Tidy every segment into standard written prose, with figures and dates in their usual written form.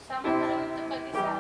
Sama na lang ito pag-isa.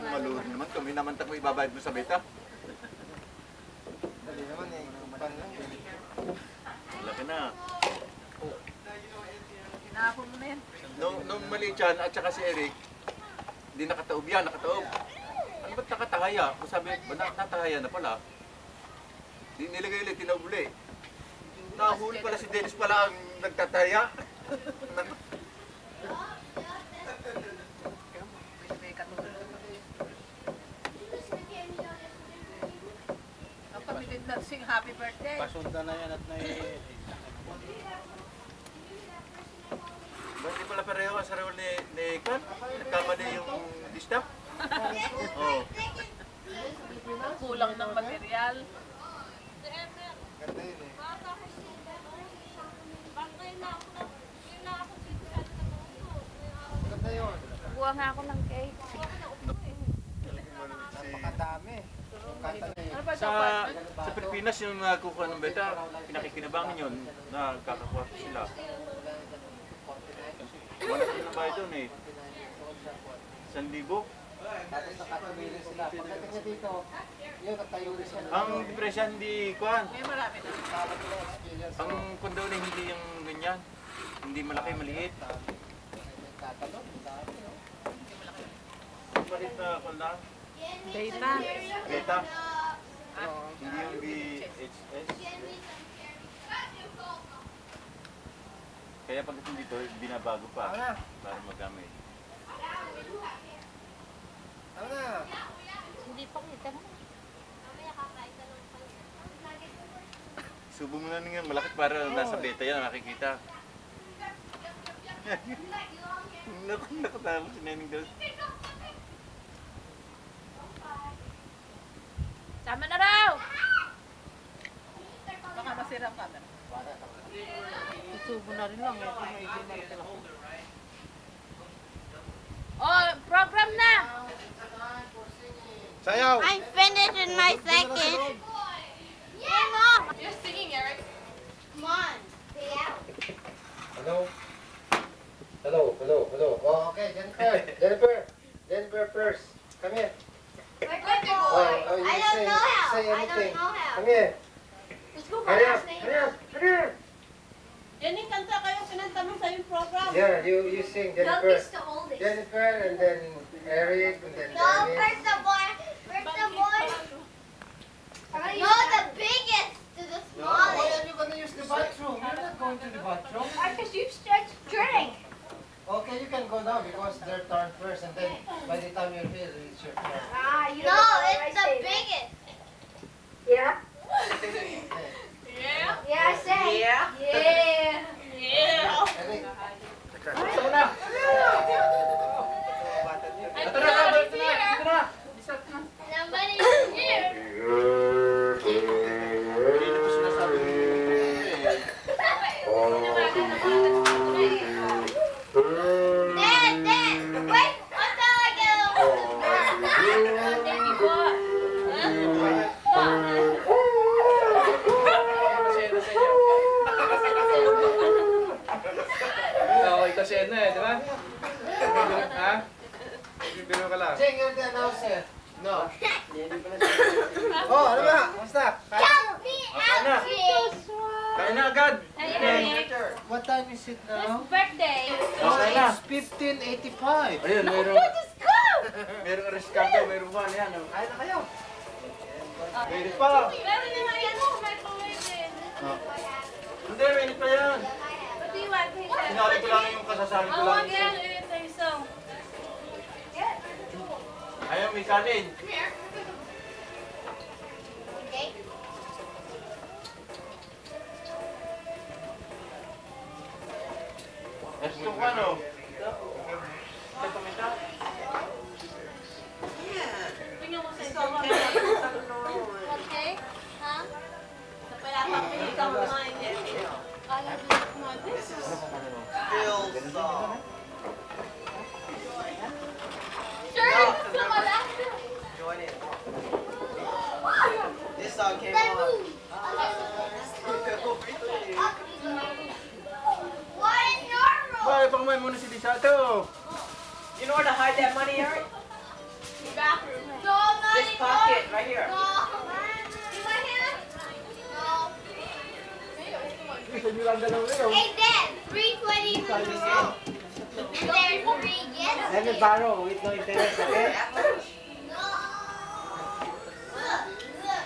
Maluhin naman, kami naman tako ibabayad mo sa beta. Dali naman eh, pan lang eh. Laki na. Hinahapon mo na yan. Nung maliit yan, at saka si Eric, hindi nakataob yan, nakataob. Ano ba't nakatahaya? Kung sabi, ba nakatahaya na pala? Di nilagay ulit, tinaob ulit. Nahuli pala si Dennis pala ang nagtatahaya. Sing happy birthday. Pasundan na yan at Ba't di pala pareho ang sarili ni Kwan? Nagkamali yung distap? Oo. Kulang ng material. Ganda yun eh. Ganda yun. Buwa nga ako ng cake. Napakadami. Kanta na yun. Ano ba ito? Sa Pilipinas, yung kukuha ng beta, pinakikinabangan yun na kakakuha sila. Wala sila ba ito eh? 1,000? Tapos nakatuloy rin sila. Pagdating niya dito, yun, nagtayo rin siya. Ang presya hindi kuhan. May marami na. Tama ko lang experience. Ang kondo na hindi yung ganyan. Hindi malaki, maliit. Tatalog, dami no? Malit na kondo. Data. Beta. Hindi yung VHS. Kaya pagdating dito, binabago pa para magamit. Ano na? Hindi pa kita mo. Subo mo na nga malaki para nasa beta yan, nakikita. Nakatama si Neneng doon. Sama na raw! Baka masira ang camera. Isubo na rin lang. Oh, program na! Sayaw! I'm finished in my second. Yeah, Mom. You're singing, Eric. Come on, stay out. Hello? Hello, hello, hello. Oh, okay, Jennifer first. Come here. We're good boy. Oh, you I don't know how. say I don't anything. know how. Come here. Let's go for Hurry last up, name. hurry up, hurry up. Yan yung kanta kayo pinanta mo sa yung program. Yeah, you sing, Jennifer. Youngest to oldest. Jennifer, and then Eric, and then No, Dennis. first the boy. First the boy. No, the biggest to the No, why smallest. are you gonna use the bathroom? You're not going to the bathroom. Because you stretch drink. Okay, you can go now because their turn first, and then by the time you're here, it's your turn. No, it's the biggest. Yeah? Okay. Yeah? Yeah, say. Yeah? Yeah. Yeah! Eric. Saan na? Nobody's here! Nobody's here. Hindi ko sinasabi mo. Dad, wait until I get over the Baby boy! si Edna eh, di ba? Ha? Bibiro ka lang. Cheng, you're the announcer. No. Oh, ano ba? Kamusta? Help me out, Jake. Kain na agad. Hey, Eric. What time is it now? Birthday. Okay na. It's 15:85. Ayun, merong rescado, merong van yan. Oh. Kain na kayo. Mainit pa. Meron naman yan sa microwave eh. Hindi, mainit pa yan. What do you want? Sinali ko lang yung kasasali ko Oh, lang. again, ito so. Ayun, may kanin. Okay. Gusto ko ano? May paminta? Tingnan mo sa ito. Okay? Ha? Wala pa pinili ka mo mga hindi. Alam mo, this is... Sure, sa malasa. This song came Then on. move. What is normal? Bakit pangmay muna si Lisato? You know where to hide that money, Eric? Bathroom. No, not This pocket right here. No. You want him? No. Hey, Dad, 320 tomorrow. There's 3 gifts. Let me borrow with no interest, okay? No. Look.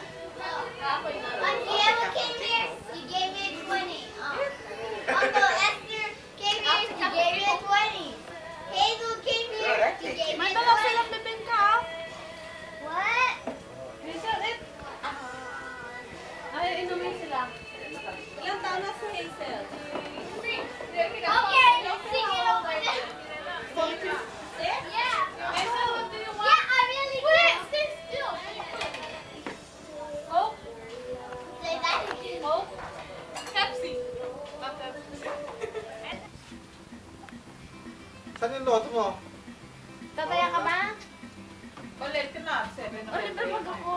Auntie Emma came here, you gave me a 20. Uncle Esther came here, you gave me a 20. Hazel came here, you gave me May a dalaw 20. silang bibenta ah. What? Hazel, ay, inumin sila. Ilang taon na si Hazel? Okay, let's sing it over there. Yeah. Hazel, what do you want? Yeah, I really did. Sit still. Coke? Say that again. Coke? Pepsi. Ah, Pepsi. Saan yung loto mo? Tataya ka ba? Ulit ka na, 7 na. Ulit wag ako.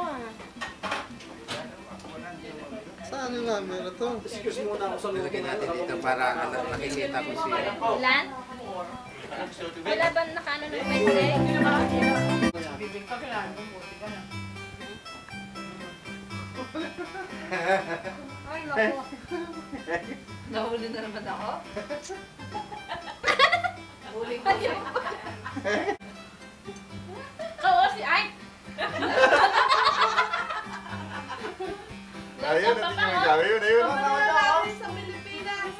Saan yung number to? Excuse muna ako sa luto. Lagyan natin dito para nakikita ko siya. Ilan? Wala ba nakaano ng birthday? Bibing ka kailangan mo, buti ka na. Ay, naku. Nahuli na naman ako. Huli ko. Oo, si Ike. Ayun, hindi nyo magawa. Ayun. Marami sa Pilipinas.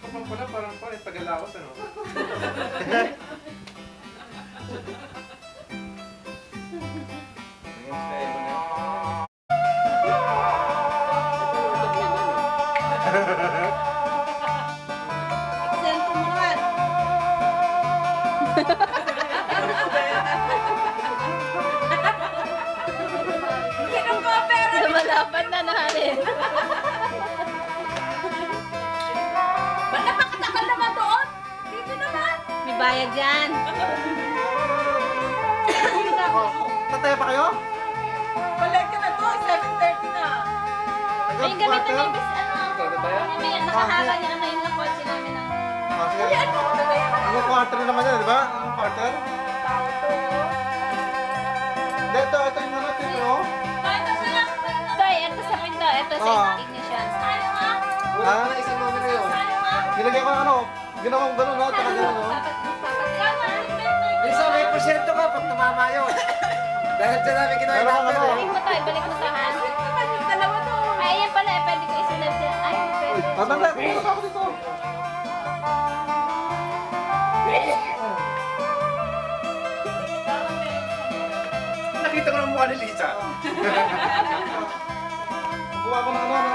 Kapag pala, parang Tagalakos ano? Eksento mo naman. Sinong ko pera? Lumalaban na namin. Ba't napakatakal naman doon? Dito naman. May bayad yan. Tataya pa kayo? Balik ka na to, 7:30 na. Ay, gamit na may bis, ano. May nakahala niya na yung kotse namin ng... Ah, sige. Yan mo, tataya ka na. Anong quarter naman yan, di ba? Anong quarter? Hindi, ito yung ano, ito yung Tay, ito sa akin to. Ito sa ignition. Ah, isang numero yun. Nilagay ko ng ano, ginawang gano'n, no? Taka gano'n, no? Lisa, may porsyento ka pag tumama yun. Dahil dyan namin ginawa yung number, eh. Balik mo tayo, balik mo sa hand. Ay, yan pala, pwede ko isunod siya. Ay, pwede. Matanda, pumunta pa ako dito. Nakita ko ng mukha ni Lisa. Kuha ko ng ano,